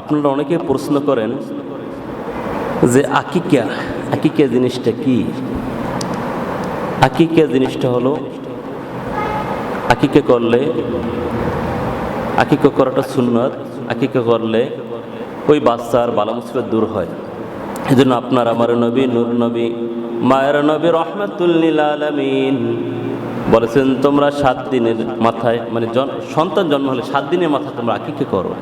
আপনারা অনেকে প্রশ্ন করেন যে আকিকা জিনিসটা কি? আকিকা জিনিসটা হলো আকিকা করলে, আকিকা করাটা সুন্নাত। আকিকা করলে ওই বাচ্চার বালা মুসিবত দূর হয়। এই জন্য আপনার আমার নবী, নূর নবী, মায়ের নবী রহমাতুল লিল আলামিন বলেছেন, তোমরা 7 দিনের মাথায়, মানে সন্তান জন্ম হলে 7 দিনের মাথায় তোমরা আকিকা করো।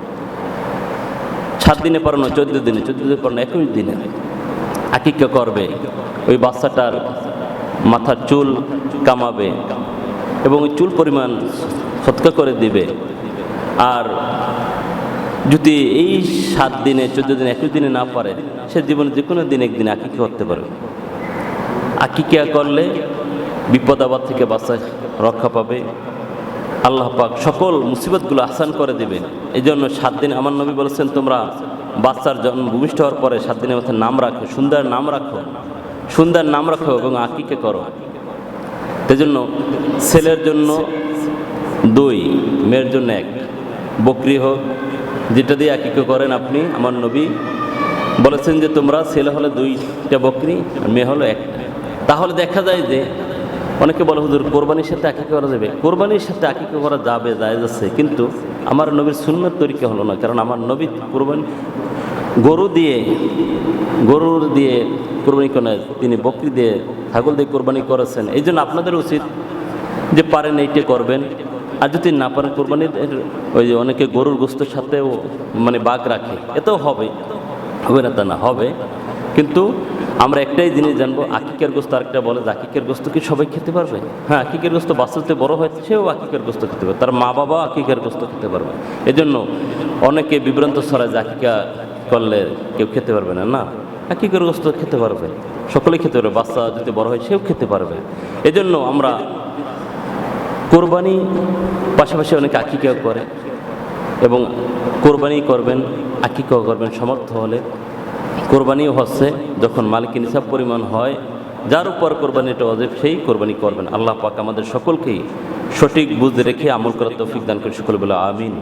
7 দিনে পর না, 14 দিনে, 14 দিনে পর না, 21 দিনে আকিকা করবে। ওই বাচ্চাটার মাথার চুল কামাবে এবং ওই চুল পরিমাণ সৎকা করে দিবে। আর যদি এই 7 দিনে, 14 দিনে, 21 দিনে না পারে, সে জীবনে যে কোনো দিন একদিন আকিকা করতে পারবে। আকিকা করলে বিপদ আপদ থেকে বাচ্চা রক্ষা পাবে, আল্লাহ পাক সকল মুসিবতগুলো আসান করে দিবে। এই জন্য 7 দিন আমার নবী বলেছেন, তোমরা বাচ্চার জন্ম ভূমিষ্ঠ হওয়ার পরে 7 দিনের মাথায় নাম রাখো, সুন্দর নাম রাখো, সুন্দর নাম রাখো এবং আকিকা করো। এই জন্য ছেলের জন্য 2, মেয়ের জন্য 1 বকরি হোক, যেটা দিয়ে আকিকা করেন আপনি। আমার নবী বলেছেন যে তোমরা ছেলে হলে 2টা বকরি, আর মেয়ে হলো 1। তাহলে দেখা যায় যে অনেকে বলে, হুজুর কোরবানির সাথে আকিকা করা যাবে? কোরবানির সাথে আকিকা করা যাবে, জায়েজ আছে, কিন্তু আমার নবীর সুন্নাত তরিকা হলো না। কারণ আমার নবী কোরবানি গরুর দিয়ে কোরবানি করেন, তিনি বকরি দিয়ে, ছাগল দিয়ে কোরবানি করেছেন। এই জন্য আপনাদের উচিত যে পারেন এইটা করবেন। আর যদি না পারেন, কোরবানির ওই যে অনেকে গরুর গোস্তের সাথেও মানে বাঘ রাখে, এতেও হবে না তা না, হবে। কিন্তু আমরা একটাই জিনিস জানবো, আকিকার গোস্ত। আরেকটা বলে যে আকিকার গোস্ত কি সবাই খেতে পারবে? হ্যাঁ, আকিকার গোস্ত বাচ্চাতে বড় হয়, সেও আকিকার গোস্ত খেতে পারবে, তার মা বাবা আকিকার গোস্ত খেতে পারবে। এই জন্য অনেকে বিভ্রান্ত ছড়ায় যে আকিকা করলে কেউ খেতে পারবে না। না, আকিকার গোস্ত খেতে পারবে, সকলেই খেতে পারবে, বাচ্চা যদি বড় হয় সেও খেতে পারবে। এই জন্য আমরা কোরবানি পাশাপাশি অনেকে আকিকাও করে, এবং কোরবানি করবেন, আকিকাও করবেন সমর্থ হলে। কোরবানিও হচ্ছে যখন মালিক নিসাব পরিমাণ হয়, যার উপর কোরবানিটা ওয়াজিব, সেই কোরবানি করবেন। আল্লাহ পাক আমাদের সকলকেই সঠিক বুঝ রেখে আমল করার তৌফিক দান করে। সকলে বলে আমিন।